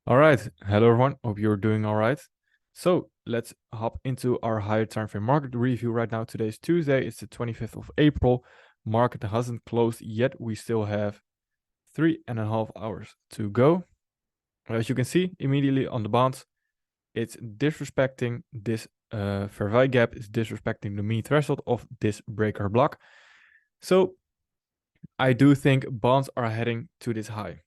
All right. Hello, everyone. Hope you're doing all right. So let's hop into our higher time frame market review right now. Today is Tuesday. It's the 25th of April. Market hasn't closed yet. We still have 3.5 hours to go. As you can see immediately on the bonds, it's disrespecting this fair value gap. It's disrespecting the mean threshold of this breaker block. So I do think bonds are heading to this high.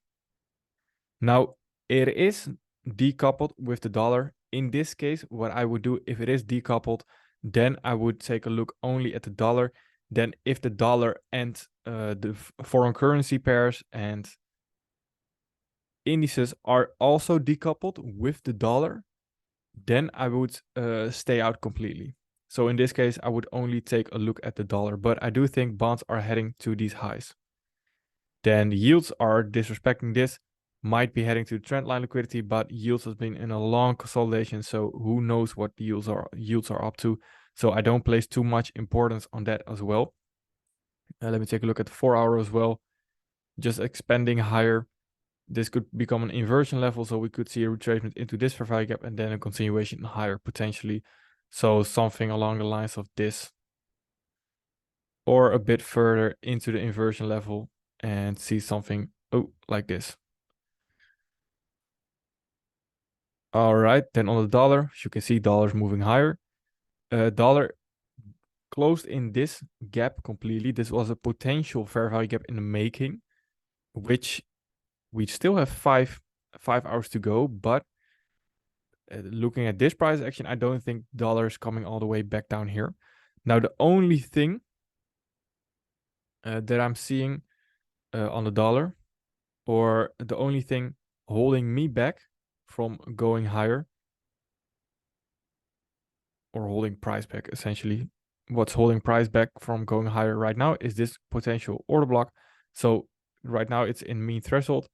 Now, it is decoupled with the dollar. In this case, what I would do if it is decoupled, then I would take a look only at the dollar. Then if the dollar and the foreign currency pairs and indices are also decoupled with the dollar, then I would stay out completely. So in this case, I would only take a look at the dollar, but I do think bonds are heading to these highs. Then the yields are disrespecting this, might be heading to trendline liquidity, but yields has been in a long consolidation, so who knows what the yields are up to. So I don't place too much importance on that as well. Let me take a look at the 4-hour as well. Just expanding higher. This could become an inversion level, so we could see a retracement into this fair value gap and then a continuation higher potentially. So something along the lines of this, or a bit further into the inversion level and see something like this. All right, then on the dollar, as you can see, dollar's moving higher. Dollar closed in this gap completely. This was a potential fair value gap in the making, which we still have five hours to go. But looking at this price action, I don't think dollar is coming all the way back down here. Now, the only thing that I'm seeing on the dollar, or the only thing holding me back from going higher, or holding price back essentially, what's holding price back from going higher right now is this potential order block. So right now it's in mean threshold.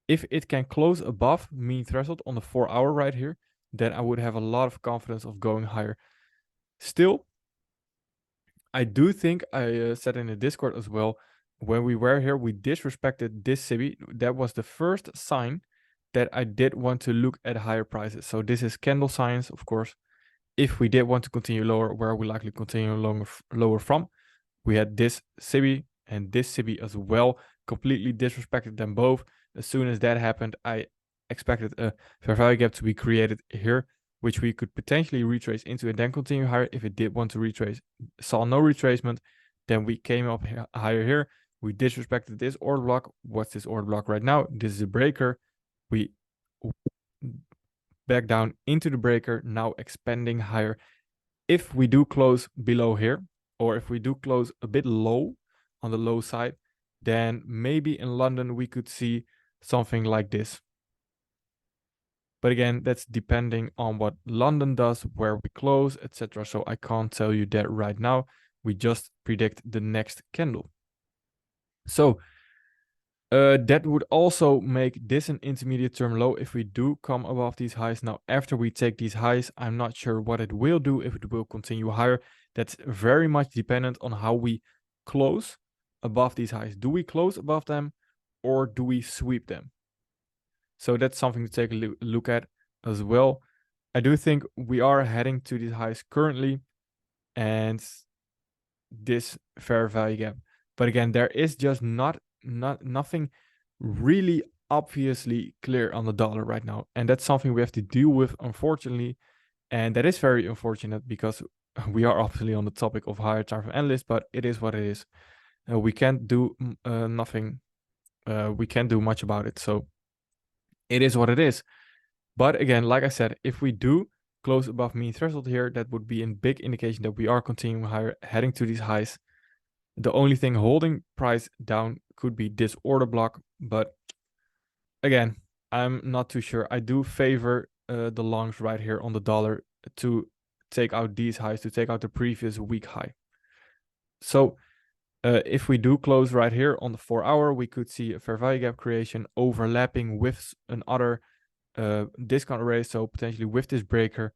If it can close above mean threshold on the 4-hour right here, then I would have a lot of confidence of going higher. Still, I do think I said in the Discord as well, when we were here, we disrespected this SIBI. That was the first sign that I did want to look at higher prices. So this is candle science, of course. If we did want to continue lower, where we likely continue lower from, we had this SIBI and this SIBI as well, completely disrespected them both. As soon as that happened, I expected a fair value gap to be created here, which we could potentially retrace into and then continue higher. If it did want to retrace, saw no retracement, then we came up higher here. We disrespected this order block. What's this order block right now? This is a breaker. We back down into the breaker, now expanding higher. If we do close below here, or if we do close a bit low on the low side, then maybe in London we could see something like this. But again, that's depending on what London does, where we close, etc. So I can't tell you that right now. We just predict the next candle. So that would also make this an intermediate term low if we do come above these highs. Now, after we take these highs, I'm not sure what it will do, if it will continue higher. That's very much dependent on how we close above these highs. Do we close above them or do we sweep them? So that's something to take a look at as well. I do think we are heading to these highs currently and this fair value gap. But again, there is just nothing really obviously clear on the dollar right now, and that's something we have to deal with, unfortunately. And that is very unfortunate because we are obviously on the topic of higher time frame analyst, but it is what it is. We can't do nothing. We can't do much about it. So it is what it is. But again, like I said, if we do close above mean threshold here, that would be a big indication that we are continuing higher, heading to these highs. The only thing holding price down could be this order block, but again, I'm not too sure. I do favor the longs right here on the dollar to take out these highs, to take out the previous week high. So if we do close right here on the 4-hour, we could see a fair value gap creation overlapping with another discount raise, so potentially with this breaker.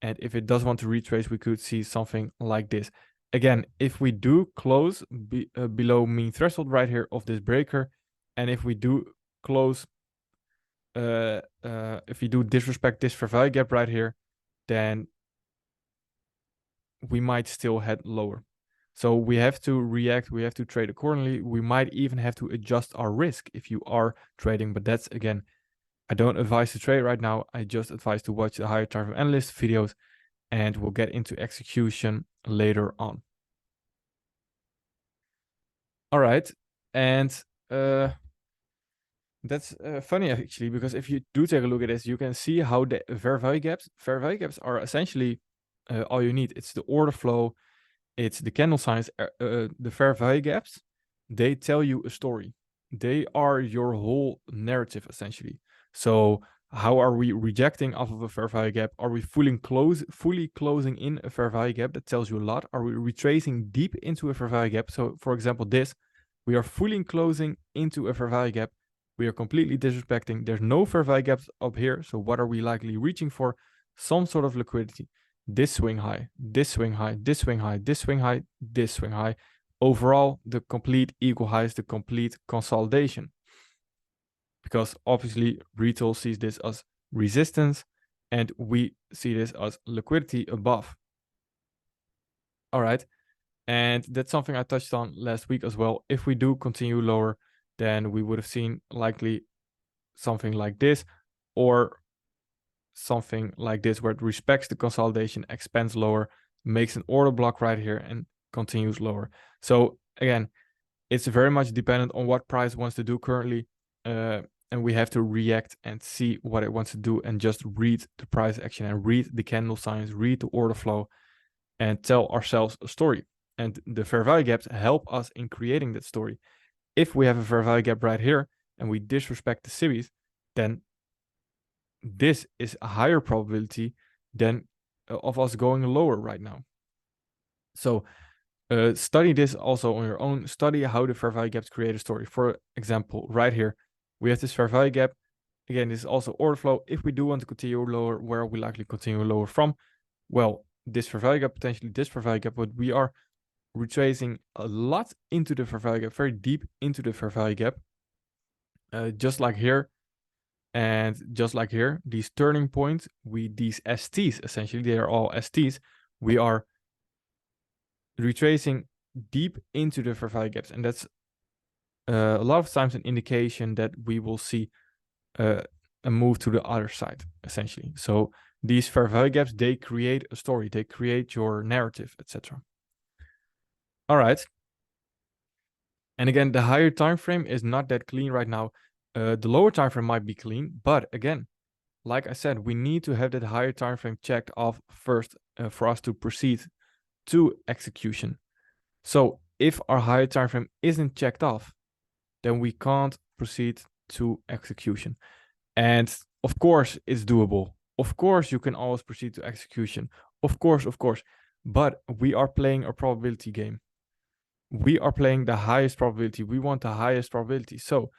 And if it does want to retrace, we could see something like this. Again, if we do close below mean threshold right here of this breaker, and if we do close if we do disrespect this fair value gap right here, then we might still head lower. So we have to react, we have to trade accordingly. We might even have to adjust our risk if you are trading, but that's, again, I don't advise to trade right now. I just advise to watch the higher time frame analyst videos, and we'll get into execution later on. All right, and that's funny actually, because if you do take a look at this, you can see how the fair value gaps are essentially all you need. It's the order flow, it's the candle signs, the fair value gaps. They tell you a story. They are your whole narrative essentially. So how are we rejecting off of a fair value gap? Are we fully closing in a fair value gap? That tells you a lot. Are we retracing deep into a fair value gap? So for example, we are fully closing into a fair value gap. We are completely disrespecting. There's no fair value gaps up here. So what are we likely reaching for? Some sort of liquidity. This swing high, this swing high, this swing high, this swing high, this swing high. Overall, the complete equal highs, the complete consolidation. Because obviously retail sees this as resistance and we see this as liquidity above. All right. And that's something I touched on last week as well. If we do continue lower, then we would have seen likely something like this, or something like this, where it respects the consolidation, expands lower, makes an order block right here, and continues lower. So again, it's very much dependent on what price wants to do currently. And we have to react and see what it wants to do, and just read the price action and read the candle signs, read the order flow, and tell ourselves a story. And the fair value gaps help us in creating that story. If we have a fair value gap right here and we disrespect the series, then this is a higher probability than of us going lower right now. So study this also on your own. Study how the fair value gaps create a story. For example, right here, we have this fair value gap. Again, this is also order flow. If we do want to continue lower, where are we likely continue lower from? Well, this fair value gap, potentially this fair value gap, but we are retracing a lot into the fair value gap, very deep into the fair value gap. Just like here, and just like here, these turning points, these STs, essentially, they are all STs. We are retracing deep into the fair value gaps, and that's a lot of times an indication that we will see a move to the other side, essentially. So these fair value gaps, they create a story, they create your narrative, etc. All right. And again, the higher time frame is not that clean right now. The lower time frame might be clean, but again, like I said, we need to have that higher time frame checked off first for us to proceed to execution. So if our higher time frame isn't checked off, then we can't proceed to execution. And of course, it's doable. Of course, you can always proceed to execution. Of course. But we are playing a probability game. We are playing the highest probability. We want the highest probability. So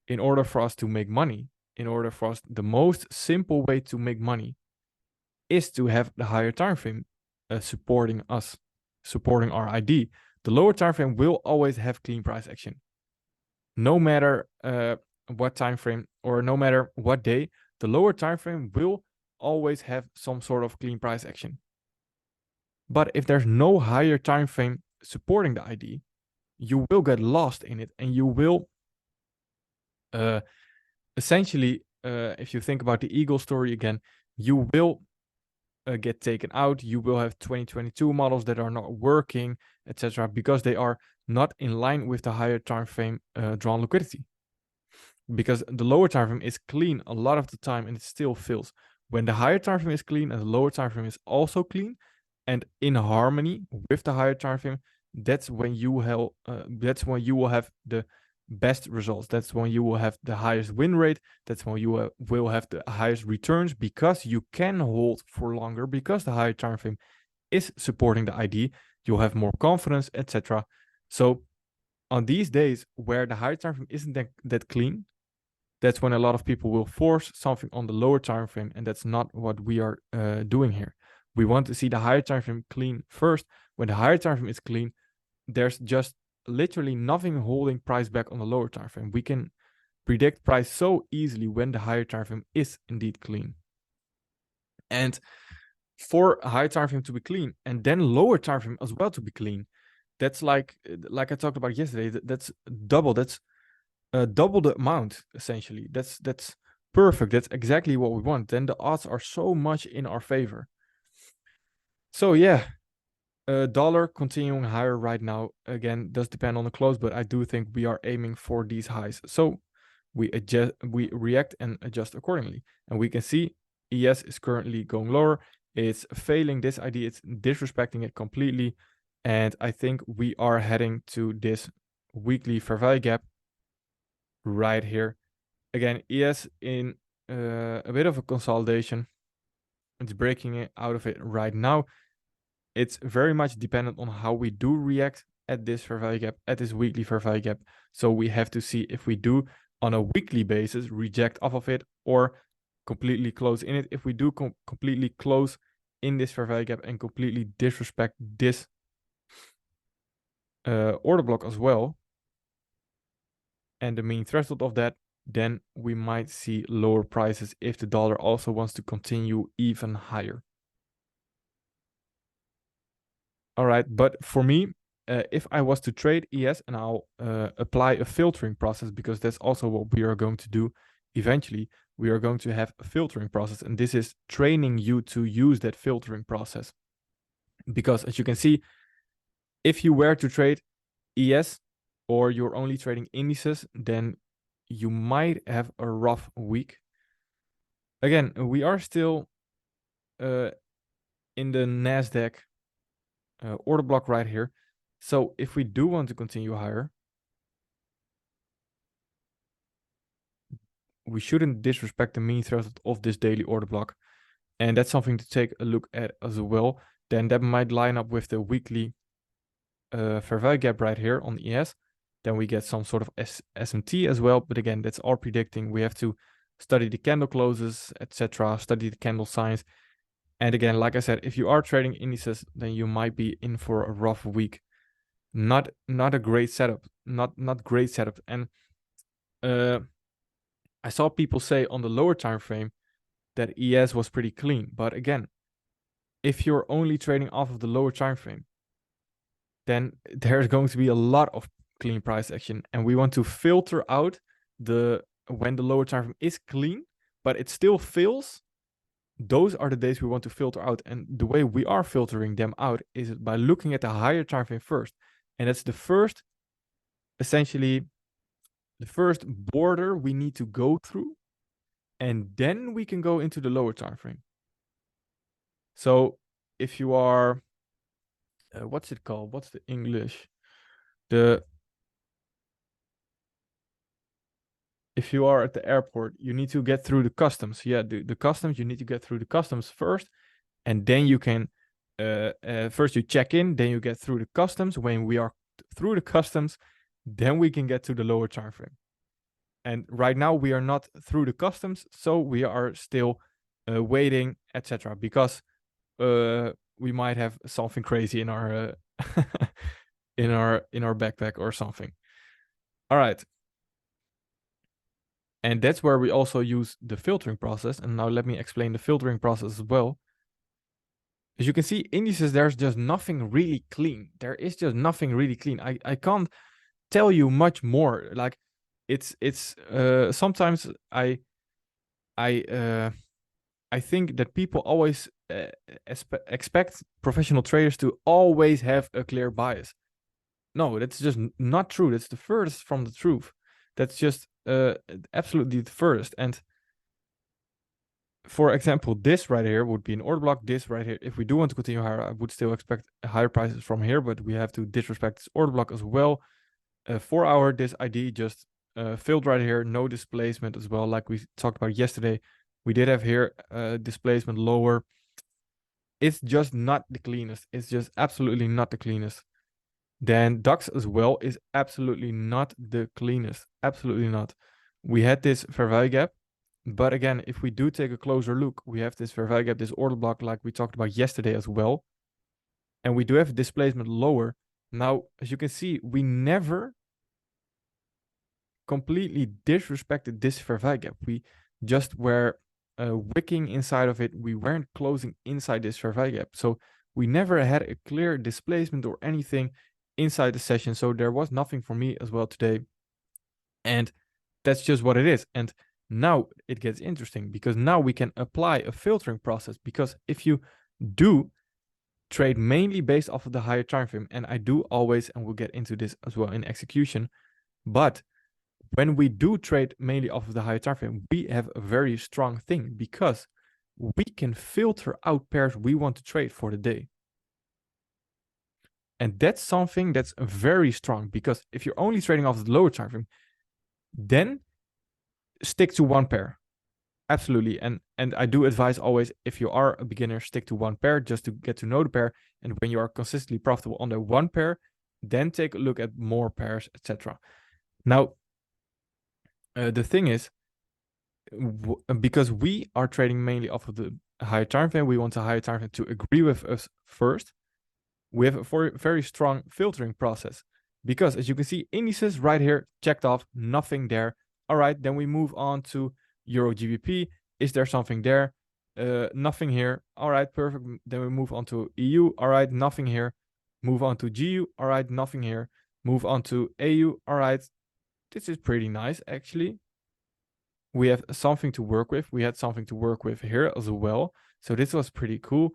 in order for us to make money, the most simple way to make money is to have the higher time frame supporting us, supporting our ID. The lower time frame will always have clean price action. No matter what time frame or no matter what day, the lower time frame will always have some sort of clean price action. But if there's no higher time frame supporting the ID, you will get lost in it, and you will essentially, if you think about the Eagle story again, you will get taken out. You will have 2022 models that are not working, etc., because they are not in line with the higher time frame drawn liquidity. Because the lower time frame is clean a lot of the time and it still fails. When the higher time frame is clean and the lower time frame is also clean and in harmony with the higher time frame, that's when you will have the best results. That's when you will have the highest win rate. That's when you will have the highest returns, because you can hold for longer, because the higher time frame is supporting the ID. You'll have more confidence, etc. So on these days where the higher time frame isn't that clean, that's when a lot of people will force something on the lower time frame, and that's not what we are doing here. We want to see the higher time frame clean first. When the higher time frame is clean, there's just literally nothing holding price back on the lower time frame. We can predict price so easily when the higher time frame is indeed clean. And for higher time frame to be clean and then lower time frame as well to be clean, that's like I talked about yesterday, that's double. That's double the amount, essentially. That's perfect. That's exactly what we want. Then the odds are so much in our favor. So yeah, dollar continuing higher right now. Again, does depend on the close, but I do think we are aiming for these highs. So we react and adjust accordingly. And we can see ES is currently going lower. It's failing this idea. It's disrespecting it completely. And I think we are heading to this weekly fair value gap right here. Again, ES in a bit of a consolidation. It's breaking it out of it right now. It's very much dependent on how we do react at this fair value gap, at this weekly fair value gap. So we have to see if we do on a weekly basis reject off of it or completely close in it. If we do completely close in this fair value gap and completely disrespect this order block as well, and the mean threshold of that, then we might see lower prices if the dollar also wants to continue even higher. All right, but for me, if I was to trade ES, and I'll apply a filtering process, because that's also what we are going to do eventually. We are going to have a filtering process, and this is training you to use that filtering process. Because as you can see, if you were to trade ES or you're only trading indices, then you might have a rough week. Again, we are still in the NASDAQ order block right here. So if we do want to continue higher, we shouldn't disrespect the mean threshold of this daily order block. And that's something to take a look at as well. Then that might line up with the weekly fair value gap right here on ES. Then we get some sort of SMT as well. But again, that's all predicting. We have to study the candle closes, etc., study the candle signs. And again, like I said, if you are trading indices, then you might be in for a rough week. Not a great setup. Not great setup. And I saw people say on the lower time frame that ES was pretty clean. But again, if you're only trading off of the lower time frame, then there's going to be a lot of clean price action. And we want to filter out when the lower time frame is clean, but it still fails. Those are the days we want to filter out. And the way we are filtering them out is by looking at the higher time frame first. And that's the first, essentially, the first border we need to go through. And then we can go into the lower time frame. So if you are, what's it called? What's the English? If you are at the airport, you need to get through the customs. Yeah, the customs, you need to get through the customs first. And then you can, first you check in, then you get through the customs. When we are through the customs, then we can get to the lower time frame. And right now we are not through the customs, so we are still waiting, etc. Because we might have something crazy in our in our backpack or something. All right. And that's where we also use the filtering process. And now let me explain the filtering process as well. As you can see, indices, there's just nothing really clean. There is just nothing really clean. I can't tell you much more. Like it's sometimes I think that people always expect professional traders to always have a clear bias. No, that's just not true. That's the furthest from the truth. That's just absolutely the furthest. And for example, this right here would be an order block. This right here, if we do want to continue higher, I would still expect higher prices from here, but we have to disrespect this order block as well. 4 hour, this ID just failed right here. No displacement as well, like we talked about yesterday. We did have here displacement lower. It's just not the cleanest. It's just absolutely not the cleanest. Then DAX as well is absolutely not the cleanest. Absolutely not. We had this fair value gap. But again, if we do take a closer look, we have this fair value gap, this order block, like we talked about yesterday as well. And we do have displacement lower. Now, as you can see, we never completely disrespected this fair value gap. We just were wicking inside of it. We weren't closing inside this fair value gap. So we never had a clear displacement or anything inside the session. So there was nothing for me as well today. And that's just what it is. And now it gets interesting because now we can apply a filtering process, because if you do trade mainly based off of the higher time frame, and I do always, and we'll get into this as well in execution, but when we do trade mainly off of the higher time frame, we have a very strong thing because we can filter out pairs we want to trade for the day. And that's something that's very strong, because if you're only trading off the lower time frame, then stick to one pair. Absolutely. And I do advise always, if you are a beginner, stick to one pair just to get to know the pair. And when you are consistently profitable on the one pair, then take a look at more pairs, etc. Now, the thing is, because we are trading mainly off of the higher time frame, we want a higher time frame to agree with us first. We have a very strong filtering process, because as you can see, indices right here checked off, nothing there. All right, then we move on to Euro GBP. Is there something there? Nothing here. All right, perfect. Then we move on to EU. All right, nothing here. Move on to GU. All right, nothing here. Move on to AU. All right, this is pretty nice actually. We have something to work with. We had something to work with here as well. So this was pretty cool.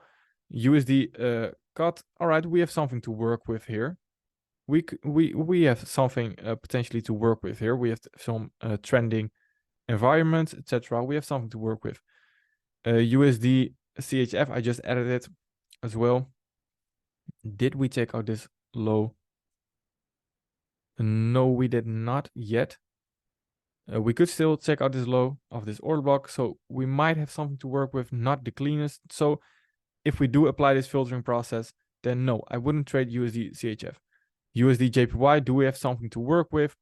USD cut. All right, we have something to work with here. We have something potentially to work with here. We have some trending environments, etc. We have something to work with. USD CHF, I just added it as well. Did we take out this low? No, we did not yet. We could still check out this low of this order block. So we might have something to work with, not the cleanest. So if we do apply this filtering process, then no, I wouldn't trade USD CHF. USD JPY, do we have something to work with?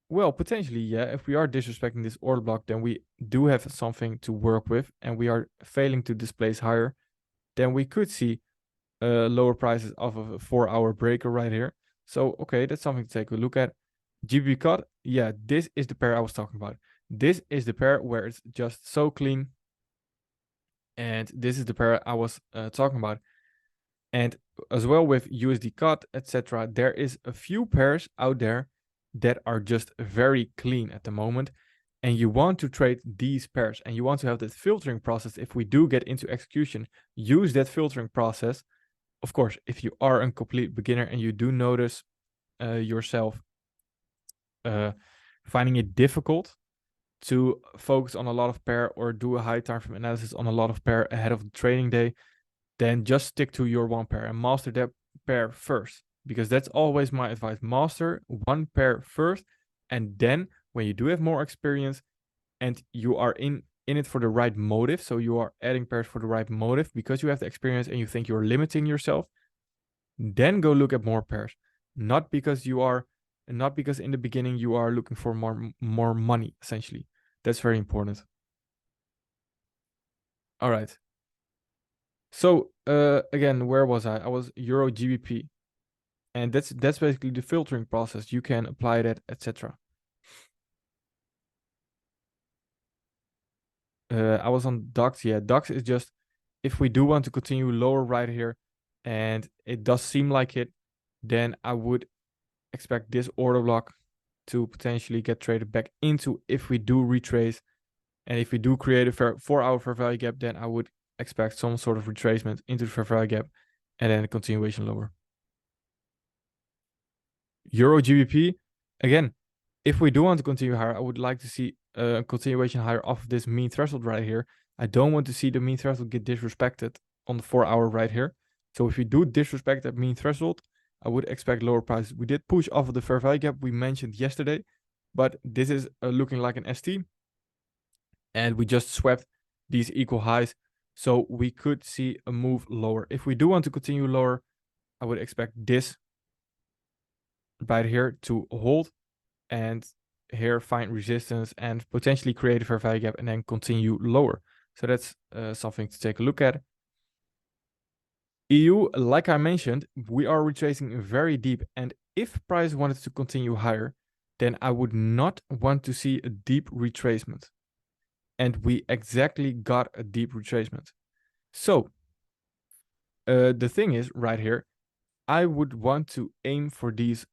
Well, potentially, yeah. If we are disrespecting this order block, then we do have something to work with, and we are failing to displace higher. Then we could see lower prices off of a 4-hour breaker right here. So, okay, that's something to take a look at. GB cut, yeah, this is the pair I was talking about. This is the pair where it's just so clean. And this is the pair I was talking about. And as well with USD cut, etc., there is a few pairs out there that are just very clean at the moment. And you want to trade these pairs, and you want to have that filtering process. If we do get into execution, use that filtering process. Of course, if you are a complete beginner and you do notice yourself finding it difficult to focus on a lot of pair or do a high time frame analysis on a lot of pair ahead of the trading day, then just stick to your one pair and master that pair first, because that's always my advice. Master one pair first, and then when you do have more experience and you are in it for the right motive, so you are adding pairs for the right motive because you have the experience and you think you're limiting yourself, then go look at more pairs. Not because in the beginning you are looking for more money, essentially. That's very important. All right. So again, where was I? I was Euro GBP. And that's basically the filtering process. You can apply that, etc. I was on DAX. Yeah, DAX is just, if we do want to continue lower right here, and it does seem like it, then I would expect this order block to potentially get traded back into if we do retrace. And if we do create a 4-hour fair value gap, then I would expect some sort of retracement into the fair value gap and then a continuation lower. Euro GBP, again, if we do want to continue higher, I would like to see a continuation higher off this mean threshold right here. I don't want to see the mean threshold get disrespected on the 4-hour right here. So if we do disrespect that mean threshold, I would expect lower prices. We did push off of the fair value gap we mentioned yesterday, but this is looking like an ST. And we just swept these equal highs. So we could see a move lower. If we do want to continue lower, I would expect this right here to hold and here find resistance and potentially create a fair value gap and then continue lower. So that's something to take a look at. EU, like I mentioned, we are retracing very deep, and if price wanted to continue higher, then I would not want to see a deep retracement. And we exactly got a deep retracement. So the thing is right here, I would want to aim for this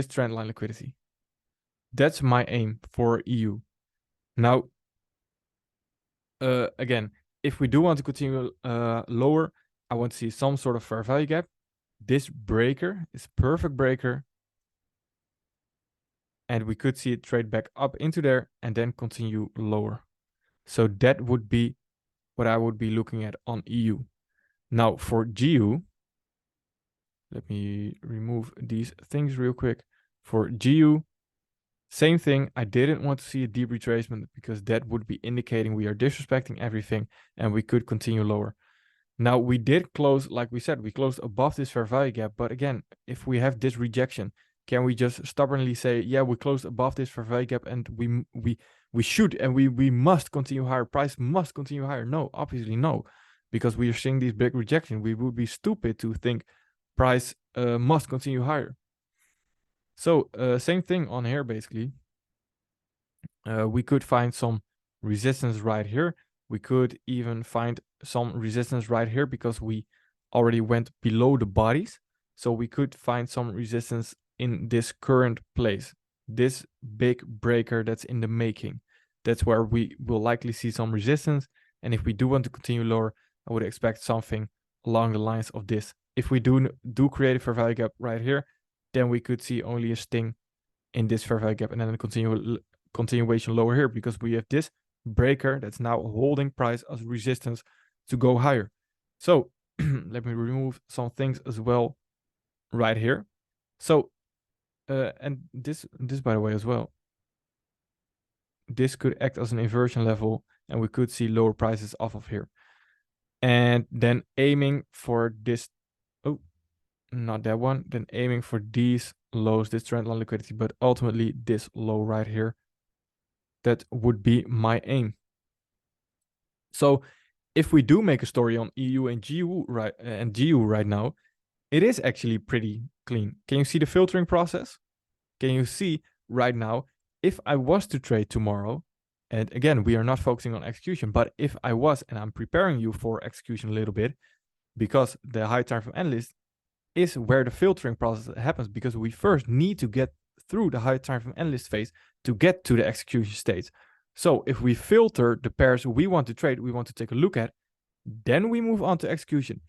trend line liquidity. That's my aim for EU. Now, again, if we do want to continue lower, I want to see some sort of fair value gap. This breaker is perfect breaker. And we could see it trade back up into there and then continue lower. So that would be what I would be looking at on EU. Now for GU, let me remove these things real quick. For GU, same thing. I didn't want to see a deep retracement because that would be indicating we are disrespecting everything and we could continue lower. Now we did close, like we said, we closed above this fair value gap. But again, if we have this rejection, can we just stubbornly say, yeah, we closed above this fair value gap and we should and we must continue higher, price must continue higher? No, obviously no, because we are seeing these big rejections. We would be stupid to think price must continue higher. So same thing on here basically. We could find some resistance right here. We could even find some resistance right here because we already went below the bodies. So we could find some resistance in this current place, this big breaker that's in the making. That's where we will likely see some resistance. And if we do want to continue lower, I would expect something along the lines of this. If we do create a fair value gap right here, then we could see only a sting in this fair value gap and then a continuation lower here because we have this breaker that's now holding price as resistance to go higher. So let me remove some things as well right here. So and this by the way as well, this could act as an inversion level and we could see lower prices off of here. And then aiming for this, oh, not that one, then aiming for these lows, this trend line liquidity, but ultimately this low right here. That would be my aim. So if we do make a story on EU and GU right now, it is actually pretty clean. Can you see the filtering process? Can you see right now, if I was to trade tomorrow, and again, we are not focusing on execution, but if I was, and I'm preparing you for execution a little bit, because the high time frame analyst is where the filtering process happens, because we first need to get through the high time frame analyst phase to get to the execution stage. So if we filter the pairs we want to trade, we want to take a look at, then we move on to execution.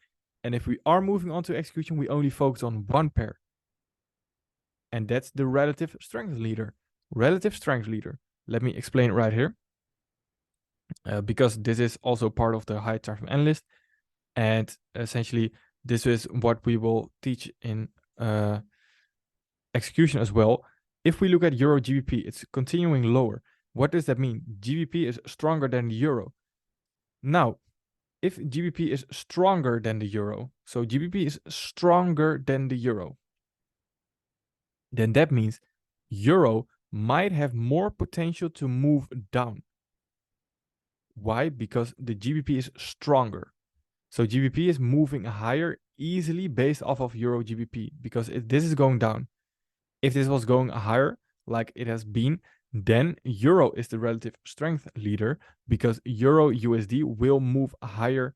And if we are moving on to execution, we only focus on one pair. And that's the relative strength leader. Relative strength leader. Let me explain it right here. Because this is also part of the high time frame analyst. And essentially, this is what we will teach in execution as well. If we look at Euro GBP, it's continuing lower. What does that mean? GBP is stronger than the Euro. Now, if GBP is stronger than the Euro, so GBP is stronger than the Euro, then that means Euro might have more potential to move down. Why? Because the GBP is stronger. So GBP is moving higher easily based off of Euro GBP, because if this is going down, if this was going higher like it has been, then Euro is the relative strength leader, because Euro USD will move higher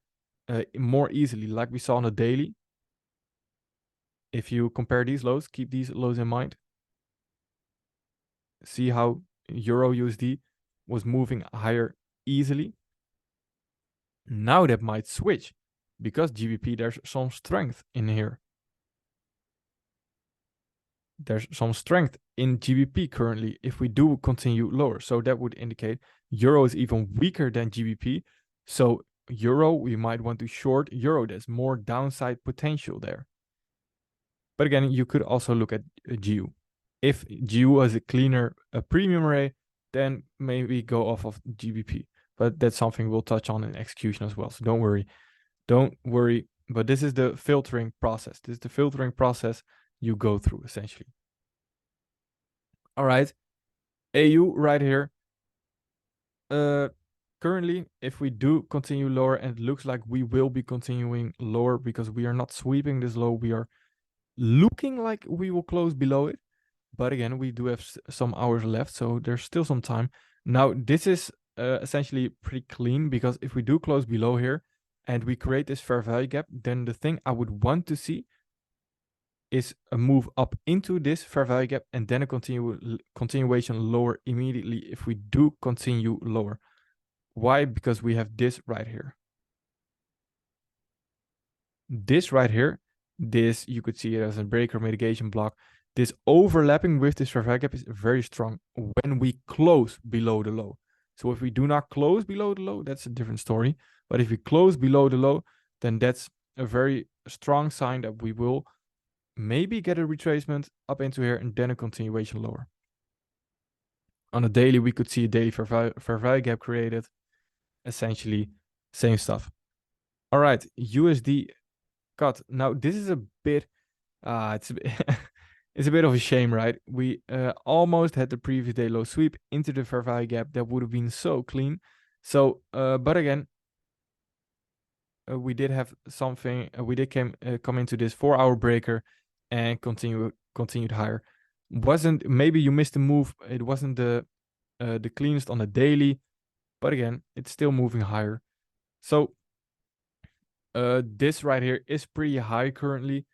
more easily, like we saw on the daily. If you compare these lows, keep these lows in mind. See how Euro USD was moving higher easily. Now that might switch, because GBP, there's some strength in here. There's some strength in GBP currently if we do continue lower. So that would indicate Euro is even weaker than GBP. So Euro, we might want to short Euro. There's more downside potential there. But again, you could also look at GU. If GU has a cleaner premium array, then maybe go off of GBP. But that's something we'll touch on in execution as well. So don't worry. Don't worry. But this is the filtering process. This is the filtering process you go through essentially. All right, AU right here. Currently, if we do continue lower, and it looks like we will be continuing lower because we are not sweeping this low, we are looking like we will close below it, But again, we do have some hours left, so there's still some time. Now, this is essentially pretty clean, because if we do close below here and we create this fair value gap, then the thing I would want to see is a move up into this fair value gap and then a continuation lower immediately if we do continue lower. Why? Because we have this right here. This right here, this, you could see it as a breaker mitigation block. This overlapping with this fair value gap is very strong when we close below the low. So if we do not close below the low, that's a different story. But if we close below the low, then that's a very strong sign that we will maybe get a retracement up into here and then a continuation lower. On a daily, we could see a daily fair value gap created. Essentially, same stuff. All right, USD cut. Now, this is a bit, it's a bit, it's a bit of a shame, right? We almost had the previous day low sweep into the fair value gap. That would have been so clean. So, but again, we did have something. We did come into this 4-hour breaker and continued higher. Maybe you missed the move. It wasn't the cleanest on the daily, but again, it's still moving higher. So this right here is pretty high currently,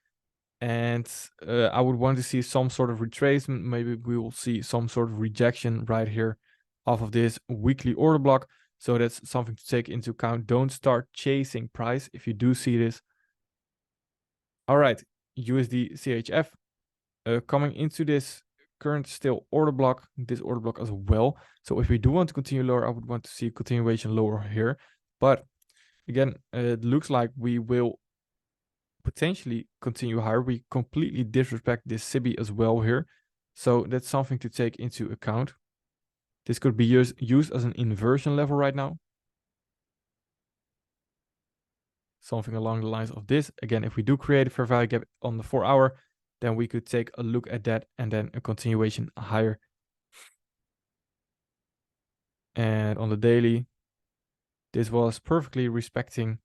and I would want to see some sort of retracement. Maybe we will see some sort of rejection right here off of this weekly order block. So that's something to take into account. Don't start chasing price if you do see this. All right, USD CHF coming into this current still order block, this order block as well. So if we do want to continue lower, I would want to see a continuation lower here. But again, it looks like we will potentially continue higher. We completely disrespect this SIBI as well here. So that's something to take into account. This could be used as an inversion level right now. Something along the lines of this. Again, if we do create a fair value gap on the 4-hour, then we could take a look at that and then a continuation higher. And on the daily, this was perfectly respecting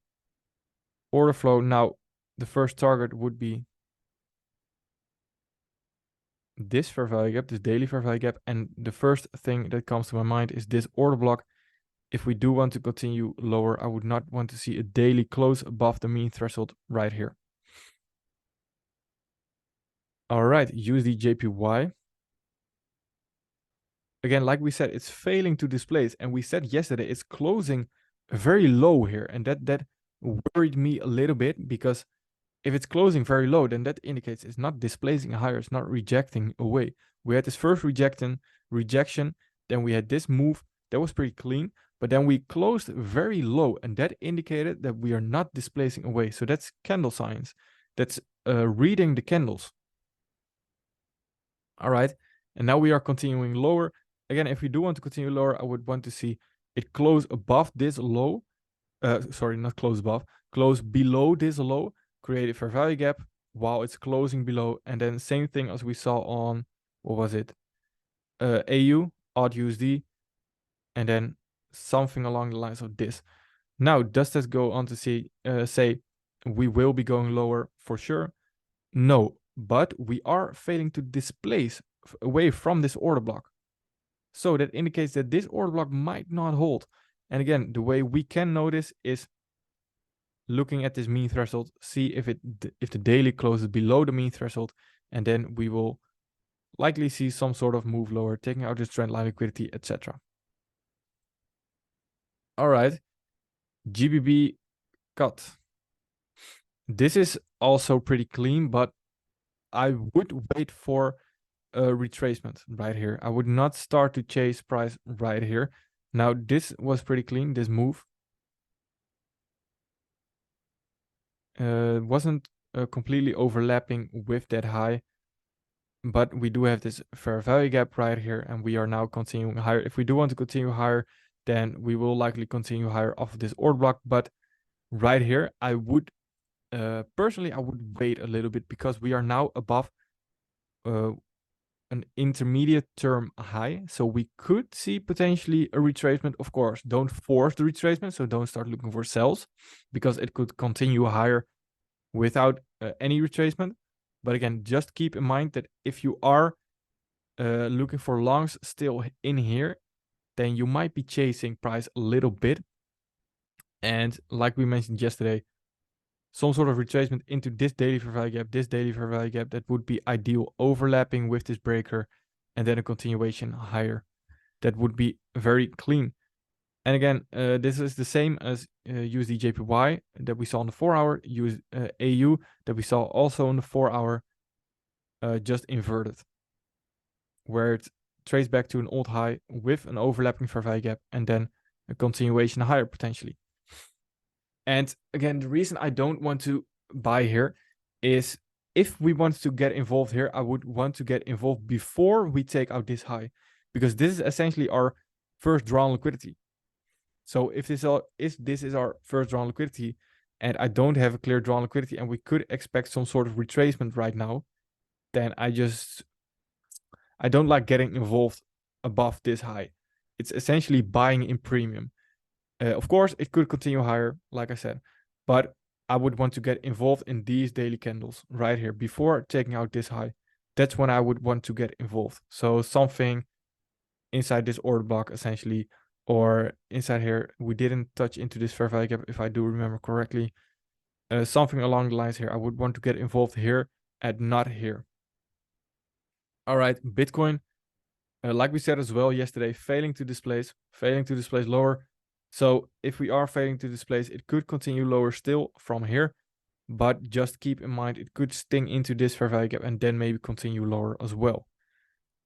order flow. Now, the first target would be this fair value gap, this daily fair value gap. And the first thing that comes to my mind is this order block. If we do want to continue lower, I would not want to see a daily close above the mean threshold right here. All right, USD JPY. Again, like we said, it's failing to displace. And we said yesterday it's closing very low here. And that worried me a little bit, because if it's closing very low, then that indicates it's not displacing higher, it's not rejecting away. We had this first rejection, then we had this move that was pretty clean, but then we closed very low, and that indicated that we are not displacing away. So that's candle science. That's reading the candles. All right, and now we are continuing lower. Again, if we do want to continue lower, I would want to see it close above this low. Sorry, not close above, close below this low, create a fair value gap while it's closing below. And then same thing as we saw on, what was it? AU, odd USD, and then something along the lines of this. Now, does this go on to say we will be going lower for sure? No, but we are failing to displace away from this order block. So that indicates that this order block might not hold. And again, the way we can know this is looking at this mean threshold, see if the daily closes below the mean threshold, and then we will likely see some sort of move lower, taking out this trend line liquidity, etc. All right, GBP cut. This is also pretty clean, but I would wait for a retracement right here. I would not start to chase price right here. Now, this was pretty clean, this move. Wasn't completely overlapping with that high, but we do have this fair value gap right here, and we are now continuing higher. If we do want to continue higher, then we will likely continue higher off of this order block. But right here, I would personally, I would wait a little bit, because we are now above an intermediate term high. So we could see potentially a retracement. Of course, don't force the retracement, so don't start looking for sells, because it could continue higher without any retracement. But again, just keep in mind that if you are looking for longs still in here, then you might be chasing price a little bit. And like we mentioned yesterday, some sort of retracement into this daily fair value gap, that would be ideal, overlapping with this breaker, and then a continuation higher. That would be very clean. And again, this is the same as USD JPY that we saw on the 4-hour, AU that we saw also on the 4-hour, just inverted, where it traced back to an old high with an overlapping fair value gap and then a continuation higher potentially. And again, the reason I don't want to buy here is if we want to get involved here, I would want to get involved before we take out this high, because this is essentially our first drawn liquidity. So if this is our first drawn liquidity and I don't have a clear drawn liquidity and we could expect some sort of retracement right now, then I don't like getting involved above this high. It's essentially buying in premium. Of course, it could continue higher, like I said, but I would want to get involved in these daily candles right here before taking out this high. That's when I would want to get involved. So something inside this order block, essentially, or inside here, we didn't touch into this fair value gap, if I do remember correctly. Something along the lines here, I would want to get involved here and not here. All right, Bitcoin, like we said as well yesterday, failing to displace lower. So if we are failing to displace, it could continue lower still from here, but just keep in mind it could sting into this fair value gap and then maybe continue lower as well.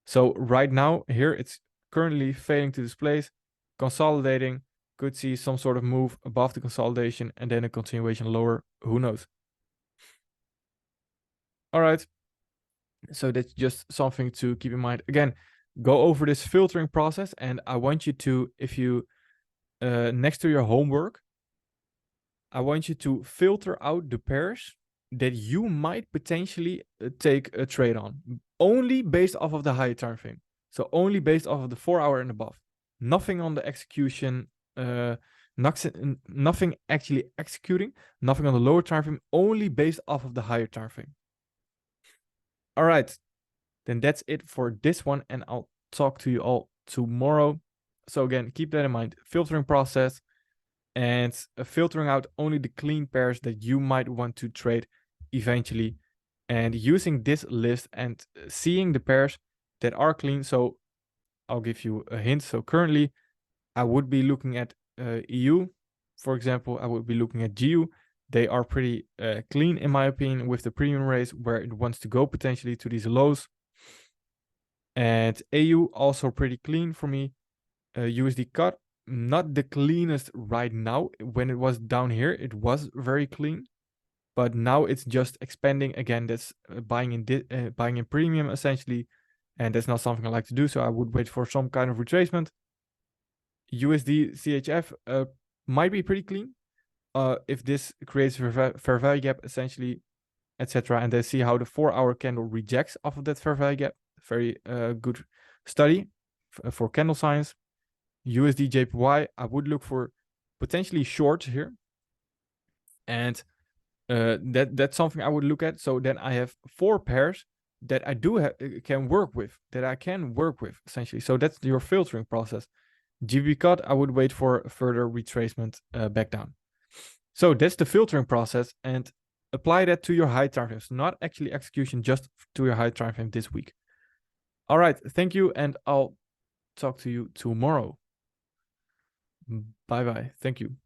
So right now here it's currently failing to displace, consolidating, could see some sort of move above the consolidation and then a continuation lower, who knows. All right, so that's just something to keep in mind. Again, go over this filtering process, and I want you to, if you next to your homework, I want you to filter out the pairs that you might potentially take a trade on, only based off of the higher time frame. So only based off of the 4-hour and above. Nothing on the execution, nothing actually executing, nothing on the lower time frame, only based off of the higher time frame. All right, then that's it for this one, and I'll talk to you all tomorrow. So again, keep that in mind, filtering process, and filtering out only the clean pairs that you might want to trade eventually, and using this list and seeing the pairs that are clean. So I'll give you a hint. So currently I would be looking at EU, for example. I would be looking at GU. They are pretty clean in my opinion, with the premium raise where it wants to go potentially to these lows. And AU also pretty clean for me. USD cut, not the cleanest right now. When it was down here, it was very clean, but now it's just expanding again. That's buying in premium essentially, and that's not something I like to do. So I would wait for some kind of retracement. USD CHF might be pretty clean if this creates a fair value gap essentially, etc. And then see how the 4-hour candle rejects off of that fair value gap. Very good study for candle science. USD JPY, I would look for potentially shorts here, and that's something I would look at. So then I have 4 pairs that I can work with essentially. So that's your filtering process. GB cut, I would wait for further retracement back down. So that's the filtering process, and apply that to your high time frames, not actually execution, just to your high time frame this week. All right, thank you, and I'll talk to you tomorrow. Bye bye. Thank you.